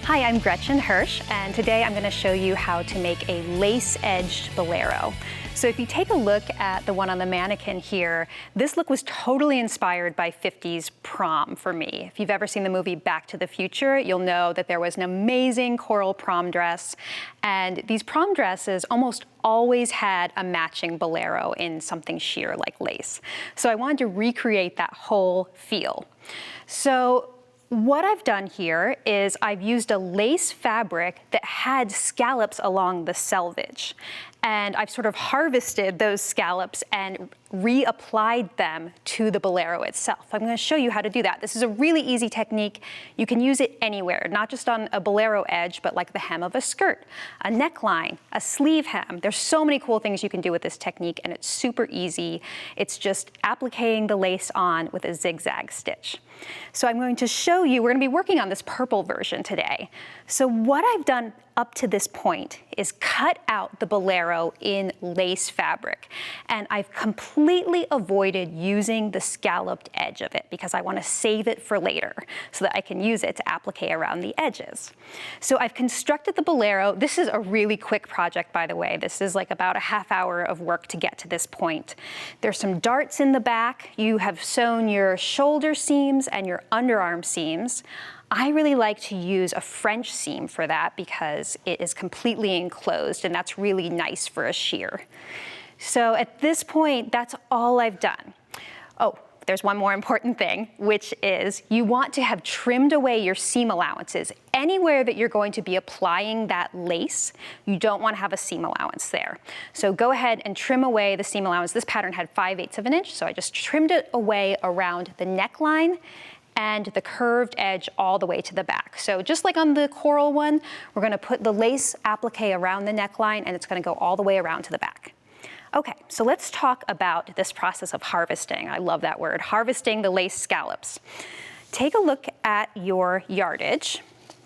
Hi, I'm Gretchen Hirsch, and today I'm going to show you how to make a lace-edged bolero. So if you take a look at the one on the mannequin here, this look was totally inspired by 50s prom for me. If you've ever seen the movie Back to the Future, you'll know that there was an amazing coral prom dress, and these prom dresses almost always had a matching bolero in something sheer like lace. So I wanted to recreate that whole feel. So what I've done here is I've used a lace fabric that had scallops along the selvage. And I've sort of harvested those scallops and reapplied them to the bolero itself. I'm going to show you how to do that. This is a really easy technique. You can use it anywhere, not just on a bolero edge, but like the hem of a skirt, a neckline, a sleeve hem. There's so many cool things you can do with this technique, and it's super easy. It's just appliquing the lace on with a zigzag stitch. So I'm going to show you, we're going to be working on this purple version today. So what I've done up to this point is cut out the bolero in lace fabric. And I've completely avoided using the scalloped edge of it because I want to save it for later so that I can use it to applique around the edges. So I've constructed the bolero. This is a really quick project, by the way. This is like about a half hour of work to get to this point. There's some darts in the back. You have sewn your shoulder seams and your underarm seams. I really like to use a French seam for that because it is completely enclosed, and that's really nice for a sheer. So at this point, that's all I've done. Oh, there's one more important thing, which is you want to have trimmed away your seam allowances. Anywhere that you're going to be applying that lace, you don't want to have a seam allowance there. So go ahead and trim away the seam allowance. This pattern had 5/8 of an inch, so I just trimmed it away around the neckline and the curved edge all the way to the back. So just like on the coral one, we're gonna put the lace applique around the neckline, and it's gonna go all the way around to the back. Okay, so let's talk about this process of harvesting. I love that word, harvesting the lace scallops. Take a look at your yardage.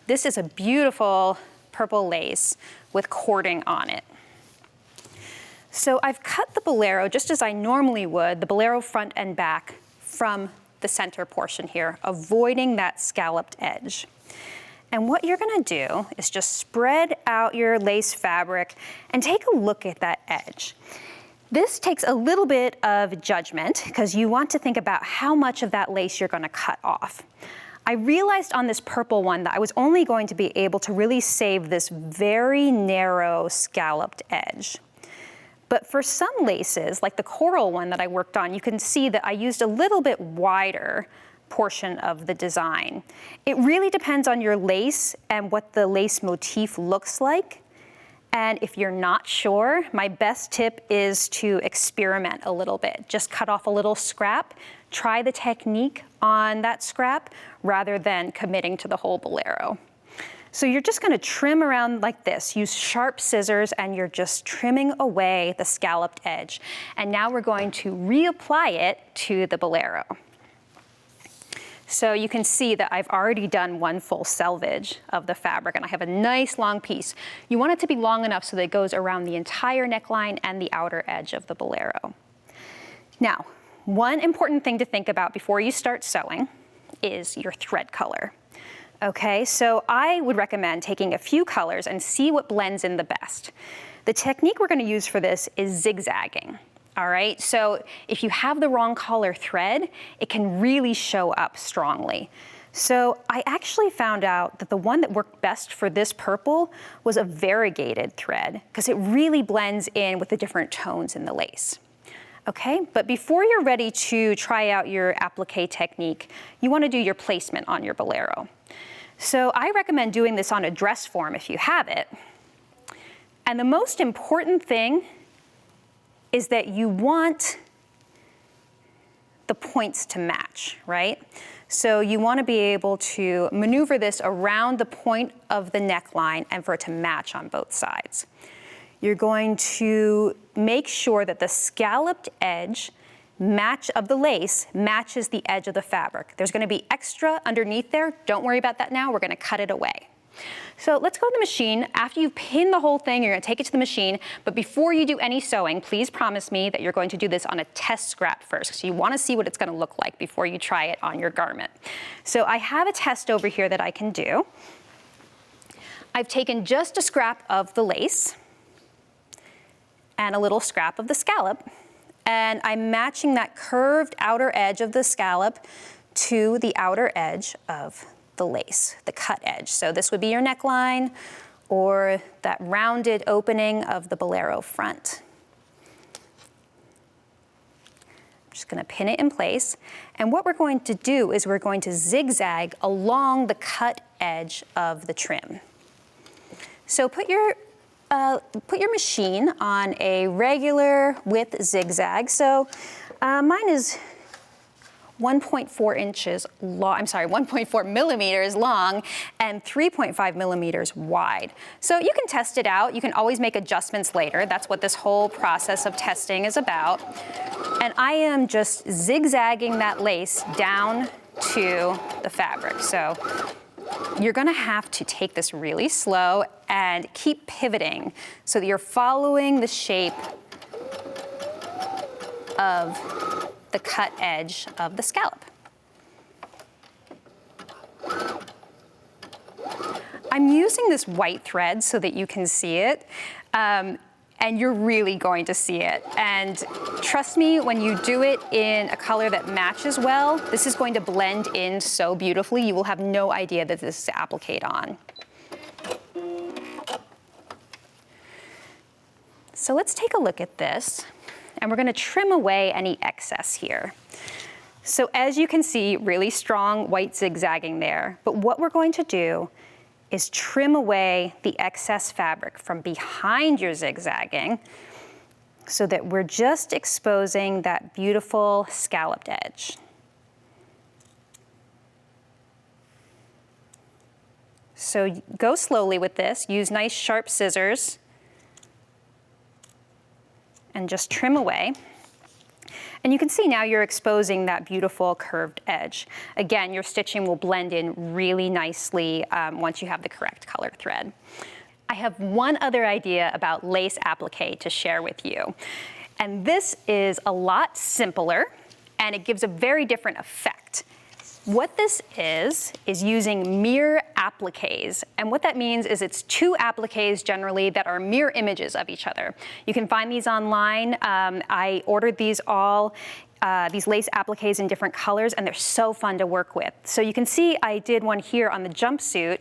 This is a beautiful purple lace with cording on it. So I've cut the bolero just as I normally would, the bolero front and back, from the center portion here, avoiding that scalloped edge. And what you're gonna do is just spread out your lace fabric and take a look at that edge. This takes a little bit of judgment because you want to think about how much of that lace you're gonna cut off. I realized on this purple one that I was only going to be able to really save this very narrow scalloped edge. But for some laces, like the coral one that I worked on, you can see that I used a little bit wider portion of the design. It really depends on your lace and what the lace motif looks like. And if you're not sure, my best tip is to experiment a little bit. Just cut off a little scrap, try the technique on that scrap rather than committing to the whole bolero. So you're just gonna trim around like this. Use sharp scissors, and you're just trimming away the scalloped edge. And now we're going to reapply it to the bolero. So you can see that I've already done one full selvage of the fabric, and I have a nice long piece. You want it to be long enough so that it goes around the entire neckline and the outer edge of the bolero. Now, one important thing to think about before you start sewing is your thread color. Okay, so I would recommend taking a few colors and see what blends in the best. The technique we're gonna use for this is zigzagging, all right? So if you have the wrong color thread, it can really show up strongly. So I actually found out that the one that worked best for this purple was a variegated thread because it really blends in with the different tones in the lace. Okay, but before you're ready to try out your applique technique, you wanna do your placement on your bolero. So I recommend doing this on a dress form if you have it. And the most important thing is that you want the points to match, right? So you want to be able to maneuver this around the point of the neckline and for it to match on both sides. You're going to make sure that the scalloped edge of the lace matches the edge of the fabric. There's gonna be extra underneath there. Don't worry about that now. We're gonna cut it away. So let's go to the machine. After you've pinned the whole thing, you're gonna take it to the machine. But before you do any sewing, please promise me that you're going to do this on a test scrap first. So you wanna see what it's gonna look like before you try it on your garment. So I have a test over here that I can do. I've taken just a scrap of the lace and a little scrap of the scallop, and I'm matching that curved outer edge of the scallop to the outer edge of the lace, the cut edge. So this would be your neckline or that rounded opening of the bolero front. I'm just gonna pin it in place. And what we're going to do is we're going to zigzag along the cut edge of the trim. So put your machine on a regular width zigzag. So mine is 1.4 inches long, 1.4 millimeters long and 3.5 millimeters wide. So you can test it out. You can always make adjustments later. That's what this whole process of testing is about. And I am just zigzagging that lace down to the fabric. So you're gonna have to take this really slow and keep pivoting so that you're following the shape of the cut edge of the scallop. I'm using this white thread so that you can see it, and you're really going to see it. And trust me, when you do it in a color that matches well, this is going to blend in so beautifully, you will have no idea that this is appliqued on. So let's take a look at this, and we're gonna trim away any excess here. So as you can see, really strong white zigzagging there, but what we're going to do is trim away the excess fabric from behind your zigzagging so that we're just exposing that beautiful scalloped edge. So go slowly with this, use nice sharp scissors and just trim away. And you can see now you're exposing that beautiful curved edge. Again, your stitching will blend in really nicely once you have the correct color thread. I have one other idea about lace applique to share with you. And this is a lot simpler and it gives a very different effect. What this is using mirror appliques. And what that means is it's two appliques generally that are mirror images of each other. You can find these online. I ordered these lace appliques in different colors, and they're so fun to work with. So you can see I did one here on the jumpsuit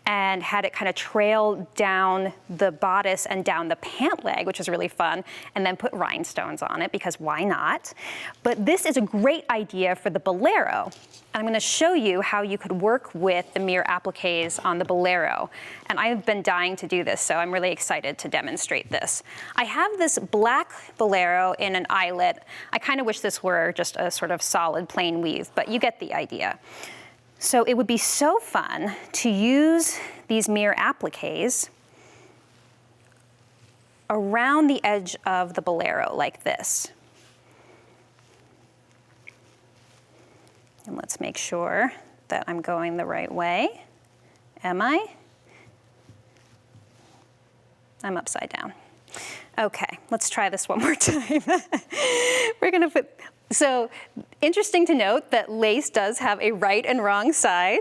and had it kind of trail down the bodice and down the pant leg, which is really fun, and then put rhinestones on it because why not? But this is a great idea for the bolero. And I'm going to show you how you could work with the mirror appliques on the bolero. And I've been dying to do this, so I'm really excited to demonstrate this. I have this black bolero in an eyelet. I kind of wish this were just a sort of solid plain weave, but you get the idea. So it would be so fun to use these mirror appliques around the edge of the bolero like this. And let's make sure that I'm going the right way. Am I? I'm upside down. Okay, let's try this one more time. We're gonna put, so interesting to note that lace does have a right and wrong side.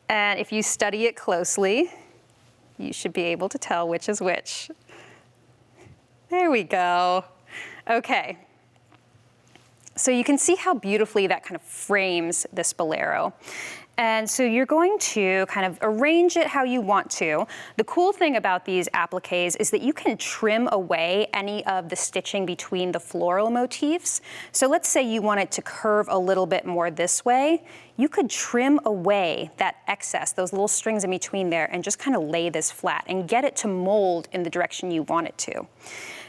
And if you study it closely, you should be able to tell which is which. There we go. Okay. So you can see how beautifully that kind of frames this bolero. And so you're going to kind of arrange it how you want to. The cool thing about these appliques is that you can trim away any of the stitching between the floral motifs. So let's say you want it to curve a little bit more this way. You could trim away that excess, those little strings in between there, and just kind of lay this flat and get it to mold in the direction you want it to.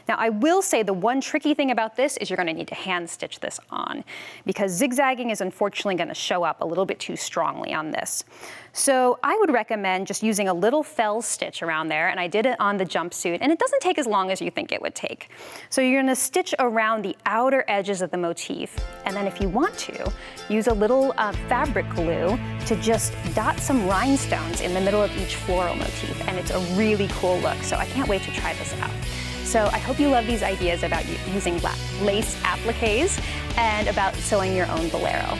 Now, I will say the one tricky thing about this is you're going to need to hand stitch this on because zigzagging is unfortunately going to show up a little bit too strongly on this. So I would recommend just using a little fell stitch around there, and I did it on the jumpsuit, and it doesn't take as long as you think it would take. So you're going to stitch around the outer edges of the motif, and then if you want to, use a little fabric glue to just dot some rhinestones in the middle of each floral motif, and it's a really cool look, so I can't wait to try this out. So I hope you love these ideas about using lace appliques and about sewing your own bolero.